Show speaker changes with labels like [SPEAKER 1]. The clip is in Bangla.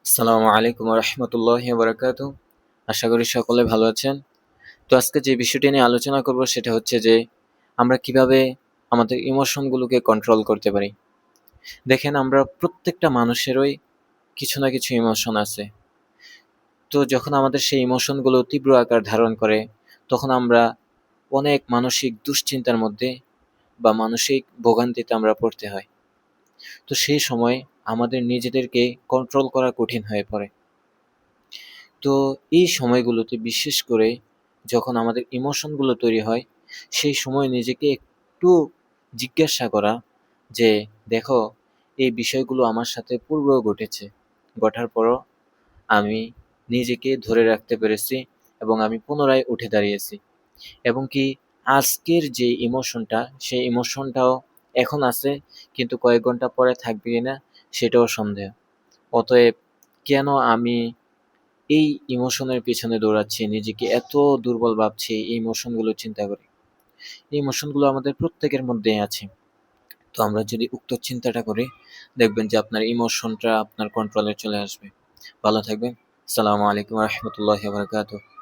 [SPEAKER 1] আসসালামু আলাইকুম রহমতুল্লাহি বারাকাতু। আশা করি সকলে ভালো আছেন। তো আজকে যে বিষয়টি নিয়ে আলোচনা করব সেটা হচ্ছে যে আমরা কিভাবে আমাদের ইমোশনগুলোকে কন্ট্রোল করতে পারি। দেখেন, আমরা প্রত্যেকটা মানুষেরই কিছু না কিছু ইমোশন আছে। তো যখন আমাদের সেই ইমোশনগুলো তীব্র আকার ধারণ করে, তখন আমরা অনেক মানসিক দুশ্চিন্তার মধ্যে বা মানসিক ভোগান্তিতে আমরা পড়তে হয়। তো সেই সময় আমাদের নিজেদেরকে কন্ট্রোল করা কঠিন হয়ে পড়ে। তো এই সময়গুলোতে বিশেষ করে যখন আমাদের ইমোশনগুলো তৈরি হয়, সেই সময় নিজেকে একটু জিজ্ঞাসা করা যে, দেখো, এই বিষয়গুলো আমার সাথে পূর্বেও ঘটেছে। ঘটার পরও আমি নিজেকে ধরে রাখতে পেরেছি এবং আমি পুনরায় উঠে দাঁড়িয়েছি। এবং কি আজকের যে ইমোশনটা, সেই ইমোশনটাও এখন আছে, কিন্তু কয়েক ঘন্টা পরে থাকবে কিনা সেটাও সন্দেহ। অতএব কেন আমি এই ইমোশনের পেছনে দৌড়াচ্ছি, নিজেকে এত দুর্বল ভাবছি এই ইমোশনগুলো চিন্তা করি। এই ইমোশনগুলো আমাদের প্রত্যেকের মধ্যেই আছে। তো আমরা যদি উক্ত চিন্তাটা করি, দেখবেন যে আপনার ইমোশনটা আপনার কন্ট্রোলে চলে আসবে। ভালো থাকবেন। আসসালামু আলাইকুম রহমতুল্লাহ বারকাতুহ।